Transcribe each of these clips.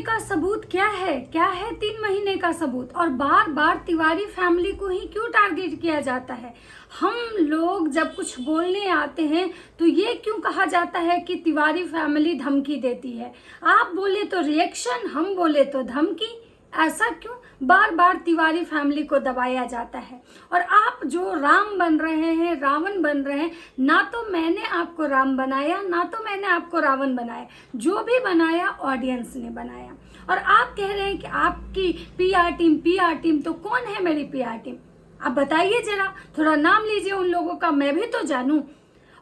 का सबूत क्या है? क्या है 3 महीने का सबूत? और बार बार तिवारी फैमिली को ही क्यों टारगेट किया जाता है? हम लोग जब कुछ बोलने आते हैं तो ये क्यों कहा जाता है कि तिवारी फैमिली धमकी देती है? आप बोले तो रिएक्शन, हम बोले तो धमकी। ऐसा क्यों बार बार तिवारी फैमिली को दबाया जाता है? और आप जो राम बन रहे हैं, रावण बन रहे हैं, ना तो मैंने आपको राम बनाया, ना तो मैंने आपको रावण बनाया। जो भी बनाया ऑडियंस ने बनाया। और आप कह रहे हैं कि आपकी पीआर टीम, तो कौन है मेरी पीआर टीम? आप बताइए जरा, थोड़ा नाम लीजिए उन लोगों का, मैं भी तो जानूं।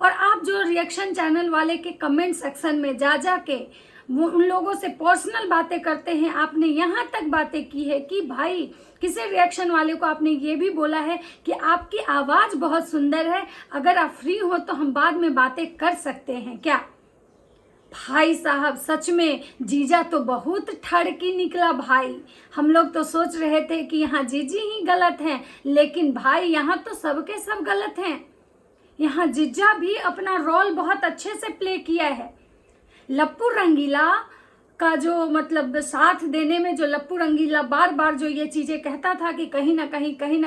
और आप जो रिएक्शन चैनल वाले के कमेंट सेक्शन में जा के वो उन लोगों से पर्सनल बातें करते हैं, आपने यहाँ तक बातें की है कि भाई किसी रिएक्शन वाले को आपने ये भी बोला है कि आपकी आवाज़ बहुत सुंदर है, अगर आप फ्री हो तो हम बाद में बातें कर सकते हैं क्या? भाई साहब सच में जीजा तो बहुत ठड़की निकला भाई। हम लोग तो सोच रहे थे कि यहाँ जीजी ही गलत हैं, लेकिन भाई यहाँ तो सबके सब गलत हैं। यहाँ जीजा भी अपना रोल बहुत अच्छे से प्ले किया है। लप्पू रंगीला का जो मतलब साथ देने में, जो लप्पू रंगीला बार बार जो ये चीज़ें कहता था कि कहीं ना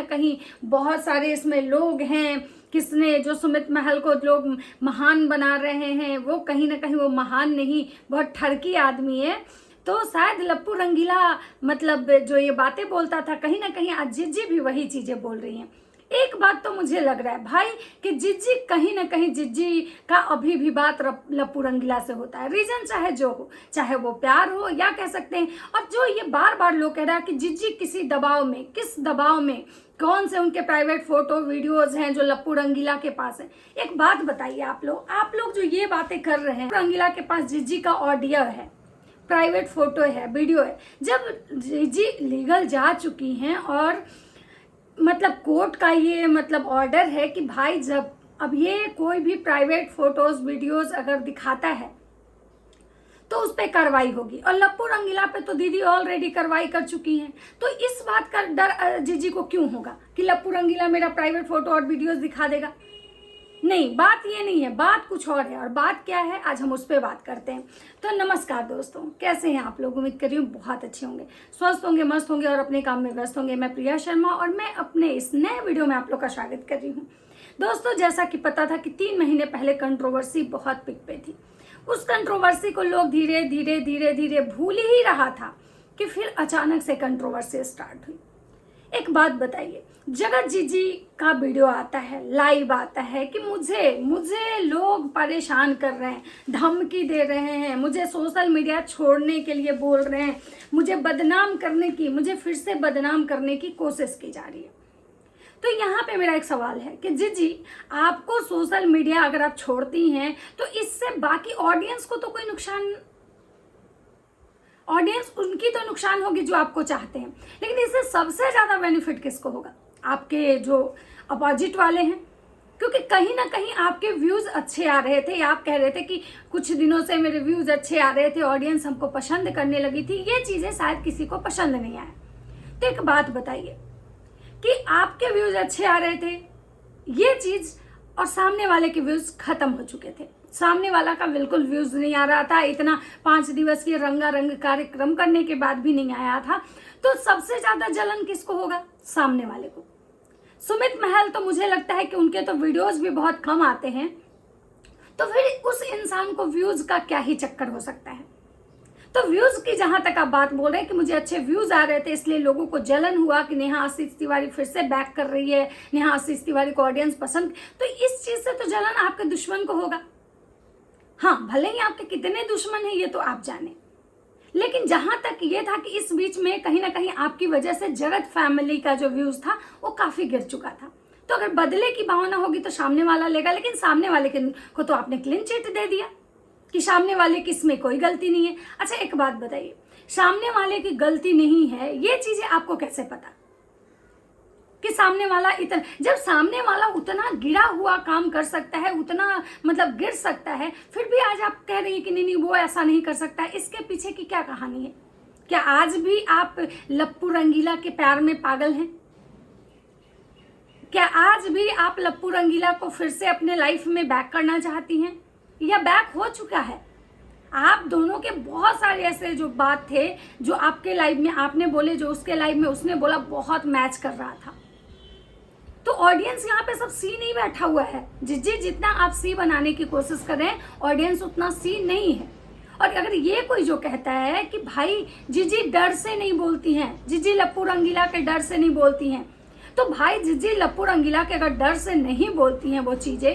कहीं बहुत सारे इसमें लोग हैं, किसने जो सुमित महल को लोग महान बना रहे हैं, वो कहीं ना कहीं वो महान नहीं, बहुत ठरकी आदमी है। तो शायद लप्पू रंगीला मतलब जो ये बातें बोलता था, कहीं ना कहीं आज जिज्जी भी वही चीज़ें बोल रही हैं। एक बात तो मुझे लग रहा है भाई कि जिज्जी कहीं ना कहीं जिज्जी का अभी भी बात लप्पू रंगीला से होता है। रीजन चाहे जो हो, चाहे वो प्यार हो या कह सकते हैं। और जो ये बार बार लोग कह रहा है कि जिज्जी किसी दबाव में, किस दबाव में, कौन से उनके प्राइवेट फोटो वीडियोज हैं जो लप्पू रंगीला के पास है? एक बात बताइए आप लोग जो ये बातें कर रहे हैं, रंगीला के पास जिज्जी का ऑडियो है, प्राइवेट फोटो है, वीडियो है। जब जिज्जी लीगल जा चुकी हैं और मतलब कोर्ट का ये मतलब ऑर्डर है कि भाई जब अब ये कोई भी प्राइवेट फोटोज वीडियोस अगर दिखाता है तो उस पर कार्रवाई होगी। और लप्पू रंगीला पे तो दीदी ऑलरेडी कार्रवाई कर चुकी हैं। तो इस बात का डर जीजी को क्यों होगा कि लप्पू रंगीला मेरा प्राइवेट फोटो और वीडियोस दिखा देगा? नहीं, बात ये नहीं है, बात कुछ और है। और बात क्या है, आज हम उस पर बात करते हैं। तो नमस्कार दोस्तों, कैसे हैं आप लोग? उम्मीद कर रही हूँ बहुत अच्छे होंगे, स्वस्थ होंगे, मस्त होंगे और अपने काम में व्यस्त होंगे। मैं प्रिया शर्मा और मैं अपने इस नए वीडियो में आप लोग का स्वागत कर रही हूँ। दोस्तों, जैसा कि पता था कि 3 महीने पहले कंट्रोवर्सी बहुत पिक पे थी। उस कंट्रोवर्सी को लोग धीरे धीरे भूल ही रहा था कि फिर अचानक से कंट्रोवर्सी स्टार्ट हुई। एक बात बताइए, जगत जीजी का वीडियो आता है, लाइव आता है कि मुझे लोग परेशान कर रहे हैं, धमकी दे रहे हैं, मुझे सोशल मीडिया छोड़ने के लिए बोल रहे हैं, मुझे बदनाम करने की, मुझे फिर से बदनाम करने की कोशिश की जा रही है। तो यहाँ पे मेरा एक सवाल है कि जीजी, आपको सोशल मीडिया अगर आप छोड़ती हैं तो इससे बाकी ऑडियंस को तो कोई नुकसान, ऑडियंस उनकी तो नुकसान होगी जो आपको चाहते हैं, लेकिन इससे सबसे ज़्यादा बेनिफिट किसको होगा? आपके जो अपोजिट वाले हैं, क्योंकि कहीं ना कहीं आपके व्यूज़ अच्छे आ रहे थे। आप कह रहे थे कि कुछ दिनों से मेरे व्यूज़ अच्छे आ रहे थे, ऑडियंस हमको पसंद करने लगी थी। ये चीज़ें शायद किसी को पसंद नहीं आए। तो एक बात बताइए कि आपके व्यूज़ अच्छे आ रहे थे, ये चीज़, और सामने वाले के व्यूज़ खत्म हो चुके थे। सामने वाला का बिल्कुल व्यूज नहीं आ रहा था, इतना 5 दिवसीय रंगारंग कार्यक्रम करने के बाद भी नहीं आया था। तो सबसे ज्यादा जलन किसको होगा? सामने वाले को। सुमित महल तो मुझे लगता है कि उनके तो वीडियोस भी बहुत कम आते हैं, तो फिर उस इंसान को व्यूज का क्या ही चक्कर हो सकता है? तो व्यूज की जहां तक आप बात बोल रहे हैं कि मुझे अच्छे व्यूज आ रहे थे इसलिए लोगों को जलन हुआ कि नेहा आशीष तिवारी फिर से बैक कर रही है, नेहा आशीष तिवारी को ऑडियंस पसंद, तो इस चीज से तो जलन आपके दुश्मन को होगा। हाँ, भले ही आपके कितने दुश्मन हैं ये तो आप जाने, लेकिन जहां तक ये था कि इस बीच में कहीं ना कहीं आपकी वजह से जगत फैमिली का जो व्यूज था वो काफी गिर चुका था। तो अगर बदले की भावना होगी तो सामने वाला लेगा, लेकिन सामने वाले को तो आपने क्लीन चिट दे दिया कि सामने वाले की इसमें कोई गलती नहीं है। अच्छा एक बात बताइए, सामने वाले की गलती नहीं है ये चीजें आपको कैसे पता कि सामने वाला इतना, जब सामने वाला उतना गिरा हुआ काम कर सकता है, उतना मतलब गिर सकता है, फिर भी आज आप कह रही हैं कि नहीं वो ऐसा नहीं कर सकता है? इसके पीछे की क्या कहानी है? क्या आज भी आप लप्पू रंगीला के प्यार में पागल हैं? क्या आज भी आप लप्पू रंगीला को फिर से अपने लाइफ में बैक करना चाहती हैं, या बैक हो चुका है? आप दोनों के बहुत सारे ऐसे जो बात थे जो आपके लाइव में आपने बोले, जो उसके लाइव में उसने बोला, बहुत मैच कर रहा था। तो ऑडियंस यहाँ पे सब सी नहीं बैठा हुआ है। जिज्जी जितना आप सी बनाने की कोशिश कर रहे हैं, ऑडियंस उतना सी नहीं है। और अगर ये कोई जो कहता है कि भाई जिज्जी डर से नहीं बोलती हैं, जिज्जी लप्पू रंगीला के डर से नहीं बोलती हैं, तो भाई जिज्जी लप्पू रंगीला के अगर डर से नहीं बोलती हैं वो चीजें,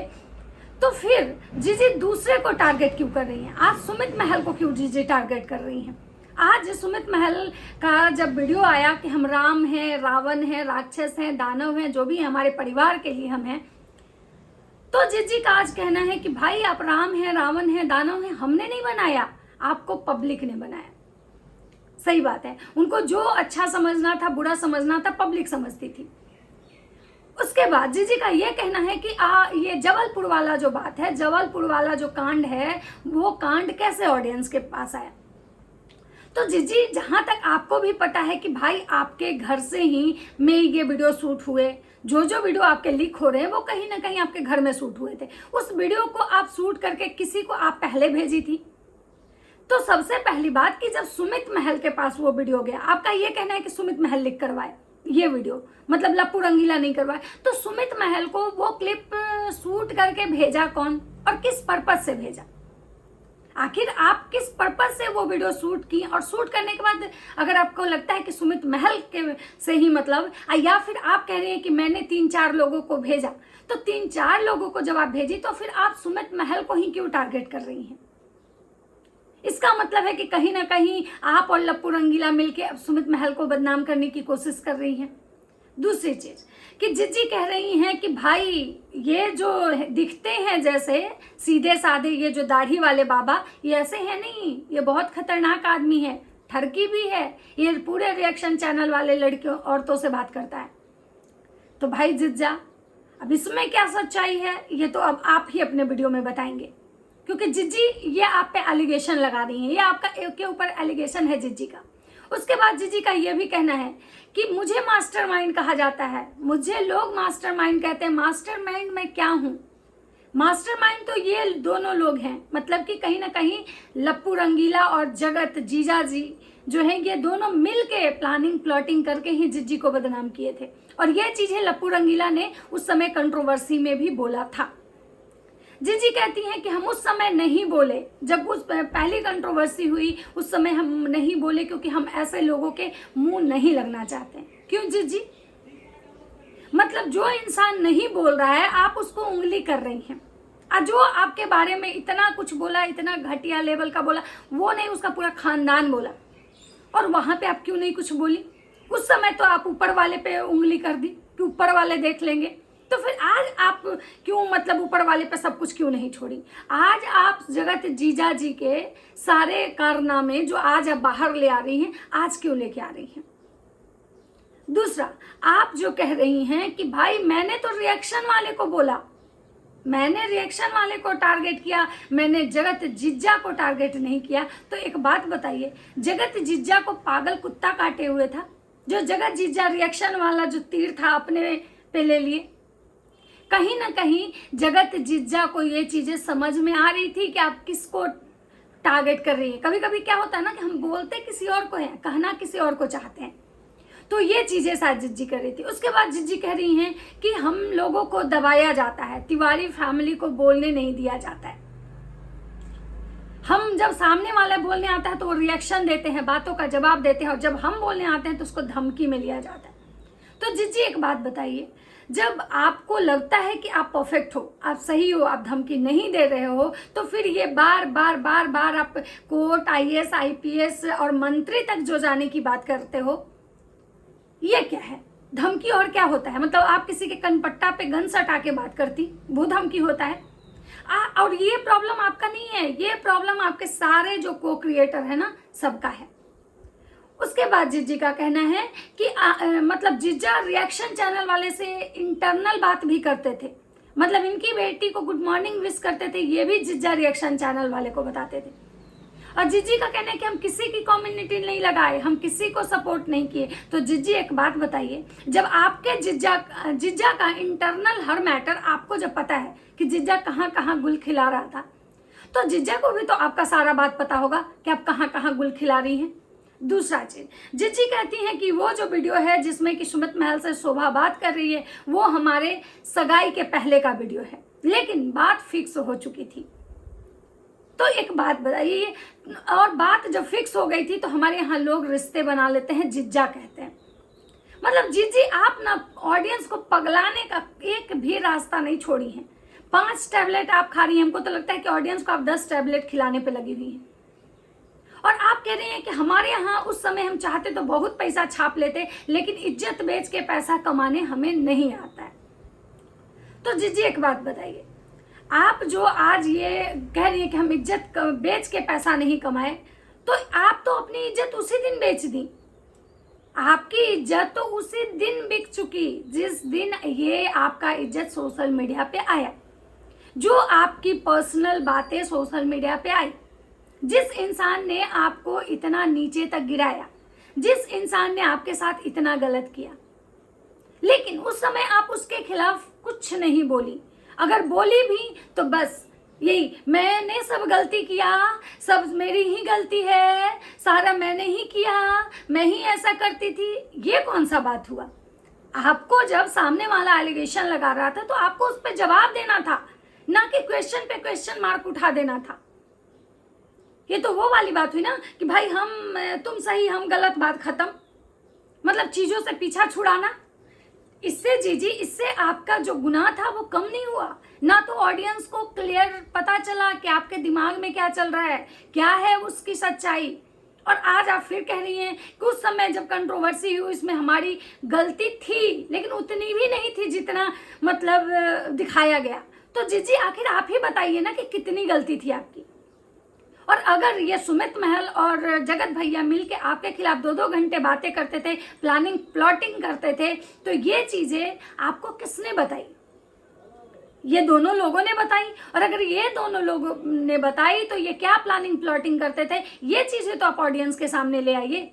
तो फिर जिज्जी दूसरे को टारगेट क्यों कर रही हैं? आज सुमित महल को क्यों जिज्जी टारगेट कर रही हैं? आज सुमित महल का जब वीडियो आया कि हम राम हैं, रावण हैं, राक्षस हैं, दानव हैं, जो भी हमारे परिवार के लिए हम हैं, तो जिज्जी का आज कहना है कि भाई आप राम हैं, रावण हैं, दानव हैं, हमने नहीं बनाया, आपको पब्लिक ने बनाया। सही बात है, उनको जो अच्छा समझना था, बुरा समझना था, पब्लिक समझती थी। उसके बाद जिज्जी का ये कहना है कि ये जबलपुर वाला जो बात है, जबलपुर वाला जो कांड है, वो कांड कैसे ऑडियंस के पास आया? तो जिज्जी, जहां तक आपको भी पता है कि भाई आपके घर से ही में ये वीडियो शूट हुए, जो वीडियो आपके लीक हो रहे हैं वो कहीं ना कहीं आपके घर में शूट हुए थे। उस वीडियो को आप शूट करके किसी को आप पहले भेजी थी। तो सबसे पहली बात कि जब सुमित महल के पास वो वीडियो गया, आपका ये कहना है कि सुमित महल लिख करवाए ये वीडियो, मतलब लप्पू रंगीला नहीं करवाए, तो सुमित महल को वो क्लिप शूट करके भेजा कौन और किस पर्पज से भेजा? आखिर आप किस पर्पज से वो वीडियो शूट की? और शूट करने के बाद अगर आपको लगता है कि सुमित महल के से ही मतलब, या फिर आप कह रहे हैं कि मैंने 3-4 लोगों को भेजा, तो 3-4 लोगों को जब आप भेजी तो फिर आप सुमित महल को ही क्यों टारगेट कर रही हैं? इसका मतलब है कि कहीं ना कहीं आप और लप्पू रंगीला मिलके अब सुमित महल को बदनाम करने की कोशिश कर रही हैं। दूसरी चीज कि जिज्जी कह रही हैं कि भाई ये जो दिखते हैं जैसे सीधे साधे, ये जो दाढ़ी वाले बाबा, ये ऐसे हैं नहीं, ये बहुत खतरनाक आदमी है, ठरकी भी है, ये पूरे रिएक्शन चैनल वाले लड़कियों औरतों से बात करता है। तो भाई जिज्जा, अब इसमें क्या सच्चाई है ये तो अब आप ही अपने वीडियो में बताएंगे, क्योंकि जिज्जी ये आप पे एलिगेशन लगा रही हैं, ये आपका के ऊपर एलिगेशन है जिज्जी का। उसके बाद जिज्जी का ये भी कहना है कि मुझे मास्टरमाइंड कहा जाता है, मुझे लोग मास्टरमाइंड कहते हैं। मास्टरमाइंड मैं क्या हूं? मास्टरमाइंड तो ये दोनों लोग हैं, मतलब कि कहीं ना कहीं लप्पू रंगीला और जगत जीजा जी जो हैं, ये दोनों मिल के प्लानिंग प्लॉटिंग करके ही जिज्जी को बदनाम किए थे। और ये चीजें लप्पू रंगीला ने उस समय कंट्रोवर्सी में भी बोला था। जिज्जी कहती हैं कि हम उस समय नहीं बोले, जब उस पहली कंट्रोवर्सी हुई उस समय हम नहीं बोले, क्योंकि हम ऐसे लोगों के मुंह नहीं लगना चाहते। क्यों जिज्जी? मतलब जो इंसान नहीं बोल रहा है आप उसको उंगली कर रही हैं, और जो आपके बारे में इतना कुछ बोला, इतना घटिया लेवल का बोला, वो नहीं, उसका पूरा खानदान बोला, और वहां पे आप क्यों नहीं कुछ बोली? उस समय तो आप ऊपर वाले पे उंगली कर दी कि ऊपर वाले देख लेंगे, तो फिर आज आप क्यों मतलब ऊपर वाले पे सब कुछ क्यों नहीं छोड़ी? आज आप जगत जीजा जी के सारे कारनामे जो आज आप बाहर ले आ रही हैं, आज क्यों लेके आ रही हैं? दूसरा, आप जो कह रही हैं कि भाई मैंने तो रिएक्शन वाले को बोला, मैंने रिएक्शन वाले को टारगेट किया, मैंने जगत जिज्जा को टारगेट नहीं किया। तो एक बात बताइए, जगत जिज्जा को पागल कुत्ता काटे हुए था? जो जगत जिज्जा रिएक्शन वाला जो तीर था अपने पे ले लिए। कहीं ना कहीं जगत जिज्जा को ये चीजें समझ में आ रही थी कि आप किसको टारगेट कर रही है। कभी कभी क्या होता है ना कि हम बोलते किसी और को हैं, कहना किसी और को चाहते हैं, तो ये चीजें शायद जिज्जी कर रही थी। उसके बाद जिज्जी कह रही हैं कि हम लोगों को दबाया जाता है, तिवारी फैमिली को बोलने नहीं दिया जाता है। हम जब सामने वाला बोलने आता है तो वो रिएक्शन देते हैं, बातों का जवाब देते हैं, और जब हम बोलने आते हैं तो उसको धमकी में लिया जाता है। तो जिज्जी एक बात बताइए, जब आपको लगता है कि आप परफेक्ट हो, आप सही हो, आप धमकी नहीं दे रहे हो, तो फिर ये बार बार बार बार आप कोर्ट, IAS, IPS और मंत्री तक जो जाने की बात करते हो, ये क्या है? धमकी और क्या होता है? मतलब आप किसी के कनपट्टा पे गन सटा के बात करती, वो धमकी होता है? और ये प्रॉब्लम आपका नहीं है, ये प्रॉब्लम आपके सारे जो को क्रिएटर है ना, सबका है। उसके बाद जिज्जी का कहना है कि मतलब जिज्जा रिएक्शन चैनल वाले से इंटरनल बात भी करते थे, मतलब इनकी बेटी को गुड मॉर्निंग विश करते थे, ये भी जिज्जा रिएक्शन चैनल वाले को बताते थे। और जिज्जी का कहना है कि हम किसी की कम्युनिटी नहीं लगाए, हम किसी को सपोर्ट नहीं किए। तो जिज्जी एक बात बताइए, जब आपके जिज्जा का इंटरनल हर मैटर आपको जब पता है कि जिज्जा कहाँ कहाँ गुल खिला रहा था, तो जीजा को भी तो आपका सारा बात पता होगा कि आप कहाँ कहाँ गुल खिला रही हैं। दूसरा चीज, जीजी कहती हैं कि वो जो वीडियो है जिसमें कि सुमित महल से शोभा बात कर रही है वो हमारे सगाई के पहले का वीडियो है, लेकिन बात फिक्स हो चुकी थी। तो एक बात बताइए, और बात जब फिक्स हो गई थी तो हमारे यहाँ लोग रिश्ते बना लेते हैं, जिज्जा कहते हैं। मतलब जीजी आप ना ऑडियंस को पगलाने का एक भी रास्ता नहीं छोड़ी है। 5 टैबलेट आप खा रही हैं, हमको तो लगता है कि ऑडियंस को आप 10 टैबलेट खिलाने पे लगी हुई हैं। और आप कह रही हैं कि हमारे यहाँ उस समय हम चाहते तो बहुत पैसा छाप लेते, लेकिन इज्जत बेच के पैसा कमाने हमें नहीं आता है। तो जीजी एक बात बताइए, आप जो आज ये कह रही है कि हम इज्जत बेच के पैसा नहीं कमाए, तो आप तो अपनी इज्जत उसी दिन बेच दी। आपकी इज्जत तो उसी दिन बिक चुकी जिस दिन ये आपका इज्जत सोशल मीडिया पे आया, जो आपकी पर्सनल बातें सोशल मीडिया पे आई, जिस इंसान ने आपको इतना नीचे तक गिराया, जिस इंसान ने आपके साथ इतना गलत किया, लेकिन उस समय आप उसके खिलाफ कुछ नहीं बोली। अगर बोली भी तो बस यही, मैंने सब गलती किया, सब मेरी ही गलती है, सारा मैंने ही किया, मैं ही ऐसा करती थी। ये कौन सा बात हुआ? आपको जब सामने वाला एलिगेशन लगा रहा था तो आपको उस पर जवाब देना था, ना कि क्वेश्चन पे क्वेश्चन मार्क उठा देना था। ये तो वो वाली बात हुई ना कि भाई तुम सही हम गलत, बात खत्म। मतलब चीजों से पीछा छुड़ाना। इससे जीजी, इससे आपका जो गुनाह था वो कम नहीं हुआ। ना तो ऑडियंस को क्लियर पता चला कि आपके दिमाग में क्या चल रहा है, क्या है उसकी सच्चाई। और आज आप फिर कह रही हैं कि उस समय जब कंट्रोवर्सी हुई इसमें हमारी गलती थी, लेकिन उतनी भी नहीं थी जितना मतलब दिखाया गया। तो जीजी आखिर आप ही बताइए ना कि कितनी गलती थी आपकी। और अगर ये सुमित महल और जगत भैया मिलके आपके खिलाफ 2-2 घंटे बातें करते थे, प्लॉटिंग करते थे, तो ये चीजें आपको किसने बताई? ये दोनों लोगों ने बताई। और अगर ये दोनों लोगों ने बताई तो ये क्या प्लॉटिंग करते थे, ये चीजें तो आप ऑडियंस के सामने ले आइए।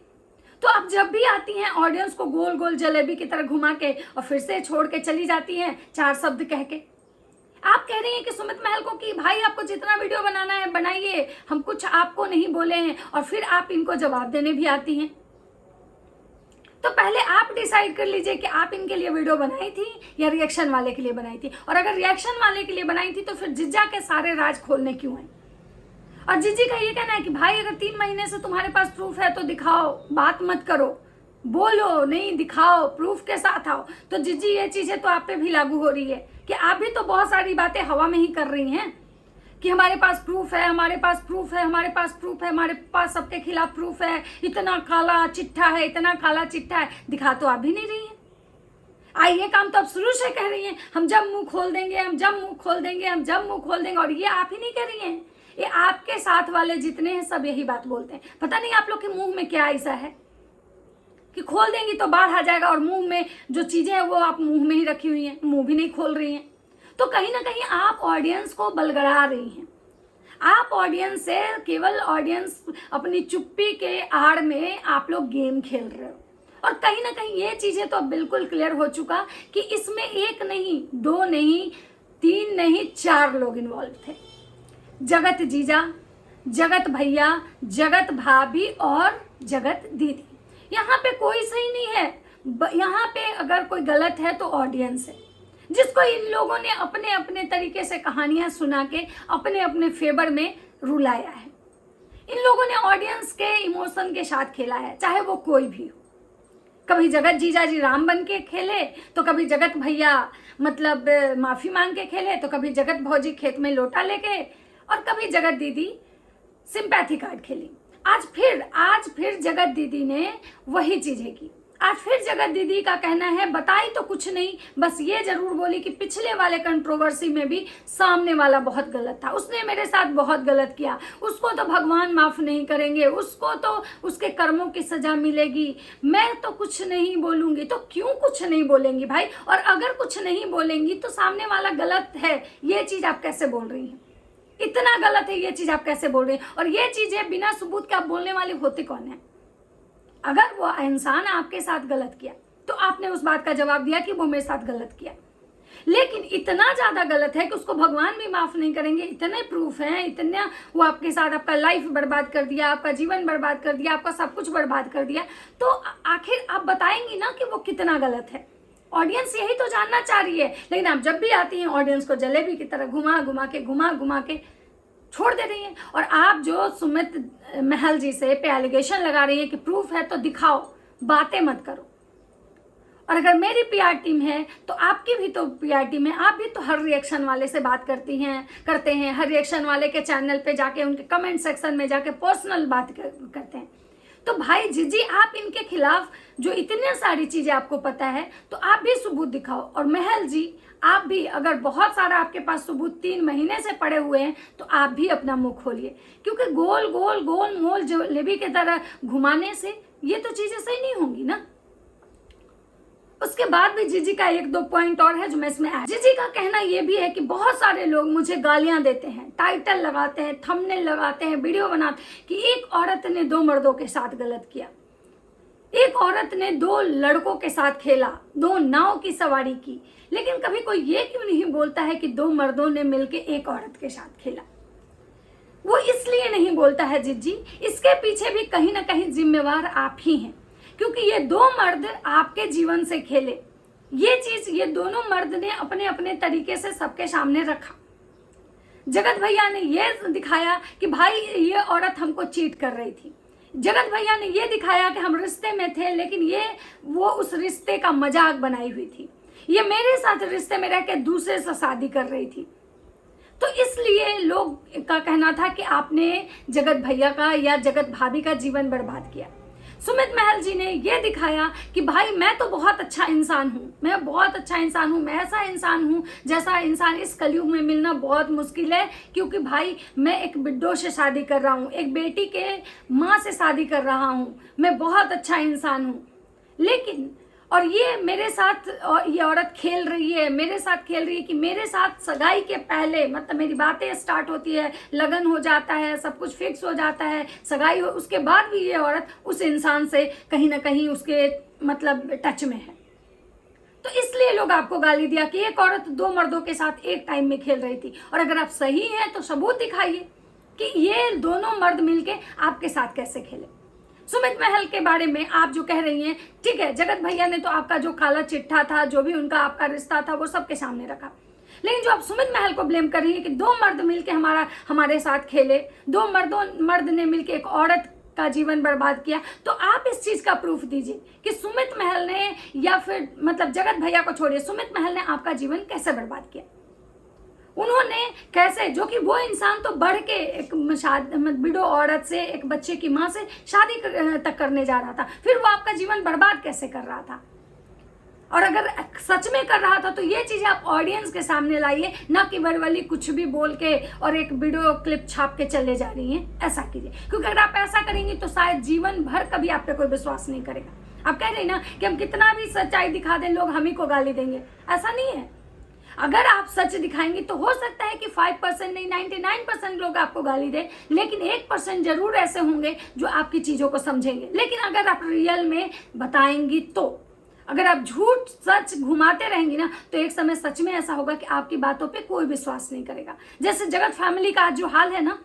तो आप जब भी आती हैं ऑडियंस को गोल गोल जलेबी की तरह घुमा के और फिर से छोड़ के चली जाती हैं 4 शब्द कह के। आप कह रही हैं कि सुमित महल को कि भाई आपको जितना वीडियो बनाना है बनाइए, हम कुछ आपको नहीं बोले हैं, और फिर आप इनको जवाब देने भी आती हैं। तो पहले आप डिसाइड कर लीजिए कि आप इनके लिए वीडियो बनाई थी या रिएक्शन वाले के लिए बनाई थी। और अगर रिएक्शन वाले के लिए बनाई थी तो फिर जिज्जा के सारे राज खोलने क्यों हैं? और जीजी का ये कहना है कि भाई अगर 3 महीने से तुम्हारे पास प्रूफ है तो दिखाओ, बात मत करो, बोलो नहीं, दिखाओ, प्रूफ के साथ आओ। तो जीजी ये चीजें तो आप पे भी लागू हो रही है कि आप भी तो बहुत सारी बातें हवा में ही कर रही हैं कि हमारे पास प्रूफ है, हमारे पास प्रूफ है, हमारे पास प्रूफ है, हमारे पास सबके खिलाफ प्रूफ है, इतना काला चिट्ठा है, इतना काला चिट्ठा है। दिखा तो आप भी नहीं रही हैं। ये काम तो आप शुरू से कह रही हैं, हम जब मुंह खोल देंगे, हम जब मुंह खोल देंगे, हम जब मुंह खोल देंगे। और ये आप ही नहीं कह रही हैं, ये आपके साथ वाले जितने हैं सब यही बात बोलते हैं। पता नहीं आप लोग के मुंह में क्या ऐसा है कि खोल देंगी तो बाढ़ आ जाएगा, और मुंह में जो चीजें हैं वो आप मुंह में ही रखी हुई हैं, मुंह भी नहीं खोल रही हैं। तो कहीं ना कहीं आप ऑडियंस को बलगड़ा रही हैं। आप ऑडियंस से केवल ऑडियंस अपनी चुप्पी के आड़ में आप लोग गेम खेल रहे हो। और कहीं ना कहीं ये चीजें तो बिल्कुल क्लियर हो चुका कि इसमें 1 नहीं, 2 नहीं, 3 नहीं, 4 लोग इन्वॉल्व थे। जगत जीजा, जगत भैया, जगत भाभी और जगत दीदी। यहाँ पे कोई सही नहीं है। यहाँ पे अगर कोई गलत है तो ऑडियंस है, जिसको इन लोगों ने अपने अपने तरीके से कहानियां सुना के अपने अपने फेवर में रुलाया है। इन लोगों ने ऑडियंस के इमोशन के साथ खेला है, चाहे वो कोई भी हो। कभी जगत जीजा जी राम बन के खेले, तो कभी जगत भैया मतलब माफी मांग के खेले, तो कभी जगत भौजी खेत में लोटा लेके, और कभी जगत दीदी सिंपैथी कार्ड खेली। आज फिर जगत दीदी ने वही चीजें की। आज फिर जगत दीदी का कहना है, बताई तो कुछ नहीं, बस ये जरूर बोली कि पिछले वाले कंट्रोवर्सी में भी सामने वाला बहुत गलत था, उसने मेरे साथ बहुत गलत किया, उसको तो भगवान माफ नहीं करेंगे, उसको तो उसके कर्मों की सजा मिलेगी, मैं तो कुछ नहीं बोलूंगी। तो क्यों कुछ नहीं बोलेंगी भाई? और अगर कुछ नहीं बोलेंगी तो सामने वाला गलत है, ये चीज आप कैसे बोल रही हैं? इतना गलत है ये चीज आप कैसे बोल रही हैं? और ये चीजें बिना सबूत के आप बोलने वाले होते कौन है? अगर वो इंसान आपके साथ गलत किया तो आपने उस बात का जवाब दिया कि वो मेरे साथ गलत किया, लेकिन इतना ज्यादा गलत है कि उसको भगवान भी माफ नहीं करेंगे। इतने प्रूफ हैं, इतना वो आपके साथ आपका लाइफ बर्बाद कर दिया, आपका जीवन बर्बाद कर दिया, आपका सब कुछ बर्बाद कर दिया, तो आखिर आप बताएंगी ना कि वो कितना गलत है। ऑडियंस यही तो जानना चाह रही है, लेकिन आप जब भी आती हैं ऑडियंस को जलेबी की तरह घुमा घुमा के छोड़ दे रही हैं। और आप जो सुमित महल जी से पे एलिगेशन लगा रही है कि प्रूफ है तो दिखाओ, बातें मत करो। और अगर मेरी पीआर टीम है तो आपकी भी तो पीआर टीम है, आप भी तो हर रिएक्शन वाले से बात करते हैं, हर रिएक्शन वाले के चैनल पे जाके उनके कमेंट सेक्शन में जाके पर्सनल बात करते हैं। तो भाई जीजी, आप इनके खिलाफ जो इतने सारी चीजें आपको पता है तो आप भी सबूत दिखाओ। और महल जी, आप भी अगर बहुत सारा आपके पास सबूत 3 महीने से पड़े हुए हैं तो आप भी अपना मुंह खोलिए, क्योंकि गोल गोल गोल मोल जलेबी की तरह घुमाने से ये तो चीजें सही नहीं होंगी ना। उसके बाद भी जीजी का 1-2 पॉइंट और है जो मैं इसमें जीजी का कहना ये भी है कि बहुत सारे लोग मुझे गालियां देते हैं, टाइटल लगाते हैं, थंबनेल लगाते हैं, वीडियो बनाते कि एक औरत ने 2 मर्दों के साथ गलत किया, एक औरत ने 2 लड़कों के साथ खेला, 2 नाव की सवारी की, लेकिन कभी कोई ये क्यों नहीं बोलता है कि 2 मर्दों ने मिलकर एक औरत के साथ खेला। वो इसलिए नहीं बोलता है जीजी, इसके पीछे भी कहीं ना कहीं जिम्मेवार आप ही हैं, क्योंकि ये 2 मर्द आपके जीवन से खेले। ये चीज ये दोनों मर्द ने अपने अपने तरीके से सबके सामने रखा। जगत भैया ने ये दिखाया कि भाई ये औरत हमको चीट कर रही थी, जगत भैया ने ये दिखाया कि हम रिश्ते में थे लेकिन वो उस रिश्ते का मजाक बनाई हुई थी, ये मेरे साथ रिश्ते में रह के दूसरे से शादी कर रही थी। तो इसलिए लोग का कहना था कि आपने जगत भैया का या जगत भाभी का जीवन बर्बाद किया। सुमित महल जी ने यह दिखाया कि भाई मैं तो बहुत अच्छा इंसान हूँ, मैं बहुत अच्छा इंसान हूँ, मैं ऐसा इंसान हूँ जैसा इंसान इस कलयुग में मिलना बहुत मुश्किल है, क्योंकि भाई मैं एक बिड्डो से शादी कर रहा हूँ, एक बेटी के माँ से शादी कर रहा हूँ, मैं बहुत अच्छा इंसान हूँ। लेकिन और ये मेरे साथ ये औरत खेल रही है, मेरे साथ खेल रही है कि मेरे साथ सगाई के पहले, मतलब मेरी बातें स्टार्ट होती है, लगन हो जाता है, सब कुछ फिक्स हो जाता है, सगाई हो, उसके बाद भी ये औरत उस इंसान से कहीं ना कहीं उसके मतलब टच में है। तो इसलिए लोग आपको गाली दिया कि एक औरत 2 मर्दों के साथ एक टाइम में खेल रही थी। और अगर आप सही हैं तो सबूत दिखाइए कि ये दोनों मर्द मिलके आपके साथ कैसे खेले। सुमित महल के बारे में आप जो कह रही हैं, ठीक है, जगत भैया ने तो आपका जो काला चिट्ठा था, जो भी उनका आपका रिश्ता था, वो सबके सामने रखा। लेकिन जो आप सुमित महल को ब्लेम कर रही है कि 2 मर्द मिलके हमारे साथ खेले, 2 मर्द ने मिलके एक औरत का जीवन बर्बाद किया, तो आप इस चीज का प्रूफ दीजिए कि सुमित महल ने या फिर मतलब जगत भैया को छोड़िए, सुमित महल ने आपका जीवन कैसे बर्बाद किया। उन्होंने कैसे, जो कि वो इंसान तो बढ़ के एक विडो औरत से, एक बच्चे की माँ से शादी तक करने जा रहा था, फिर वो आपका जीवन बर्बाद कैसे कर रहा था। और अगर सच में कर रहा था तो ये चीजें आप ऑडियंस के सामने लाइए, ना कि वर्बली कुछ भी बोल के और एक वीडियो क्लिप छाप के चले जा रही हैं। ऐसा कीजिए, क्योंकि अगर आप ऐसा करेंगी तो शायद जीवन भर कभी आप पे कोई विश्वास नहीं करेगा। आप कह रही ना कि हम कितना भी सच्चाई दिखा दें लोग हम ही को गाली देंगे, ऐसा नहीं है। अगर आप सच दिखाएंगे तो हो सकता है कि 5% नहीं 99% लोग आपको गाली दे, लेकिन 1% जरूर ऐसे होंगे जो आपकी चीजों को समझेंगे। लेकिन अगर आप रियल में बताएंगी, तो अगर आप झूठ सच घुमाते रहेंगी ना, तो एक समय सच में ऐसा होगा कि आपकी बातों पे कोई विश्वास नहीं करेगा। जैसे जगत फैमिली का आज जो हाल है ना,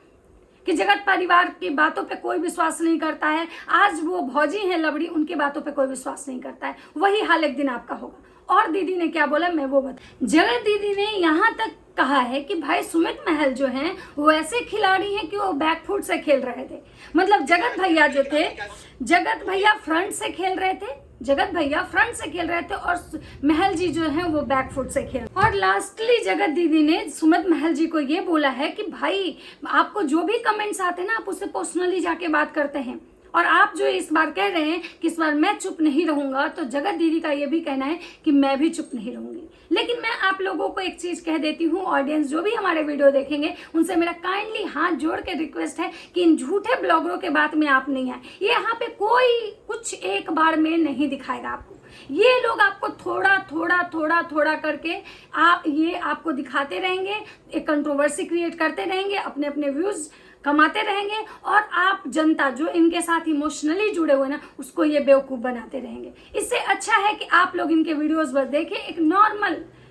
कि जगत परिवार की बातों पे कोई विश्वास नहीं करता है, आज वो भौजी हैं लवड़ी, उनकी बातों पे कोई विश्वास नहीं करता है, वही हाल एक दिन आपका होगा। और दीदी ने क्या बोला मैं वो बता, जगत दीदी ने यहाँ तक कहा है कि भाई सुमित महल जो हैं वो ऐसे खिलाड़ी हैं कि वो बैकफुट से खेल रहे थे। मतलब जगत भैया जो थे, जगत भैया फ्रंट से खेल रहे थे, जगत भैया फ्रंट से खेल रहे थे और महल जी जो हैं वो बैकफुट से खेल। और लास्टली जगत दीदी ने सुमित महल जी को ये बोला है कि भाई आपको जो भी कमेंट्स आते हैं ना, आप उससे पर्सनली जाके बात करते हैं। और आप जो इस बार कह रहे हैं कि इस बार मैं चुप नहीं रहूंगा, तो जगत दीदी का ये भी कहना है कि मैं भी चुप नहीं रहूंगी। लेकिन मैं आप लोगों को एक चीज कह देती हूँ, ऑडियंस जो भी हमारे वीडियो देखेंगे उनसे मेरा काइंडली हाथ जोड़ के रिक्वेस्ट है कि इन झूठे ब्लॉगरों के बात में आप नहीं आए। ये यहाँ पे कोई कुछ एक बार में नहीं दिखाएगा आपको। ये लोग आपको थोड़ा करके ये आपको दिखाते रहेंगे, एक कंट्रोवर्सी क्रिएट करते रहेंगे, अपने अपने व्यूज कमाते रहेंगे, और आप जनता जो इनके साथ इमोशनली जुड़े हुए ना, उसको ये बेवकूफ बनाते रहेंगे। इससे अच्छा है कि आप लोग इनके वीडियोस बस देखें, एक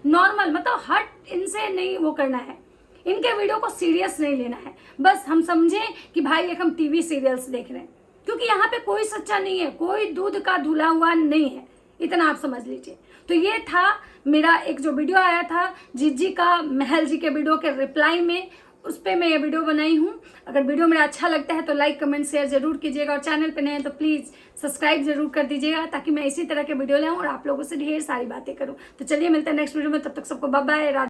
नॉर्मल, मतलब हट इनसे नहीं वो करना है, इनके वीडियो को सीरियस नहीं लेना है। बस हम समझें कि भाई एक हम टीवी सीरियल्स देख रहे हैं, क्योंकि यहाँ पे कोई सच्चा नहीं है, कोई दूध का धुला हुआ नहीं है, इतना आप समझ लीजिए। तो ये था मेरा एक जो वीडियो आया था जीजी का महल जी के वीडियो के रिप्लाई में, उस पर मैं ये वीडियो बनाई हूँ। अगर वीडियो मेरा अच्छा लगता है तो लाइक कमेंट शेयर जरूर कीजिएगा, और चैनल पे नए हैं तो प्लीज़ सब्सक्राइब जरूर कर दीजिएगा, ताकि मैं इसी तरह के वीडियो लाऊं और आप लोगों से ढेर सारी बातें करूं। तो चलिए मिलते हैं नेक्स्ट वीडियो में, तब तक सबको बाय बाय।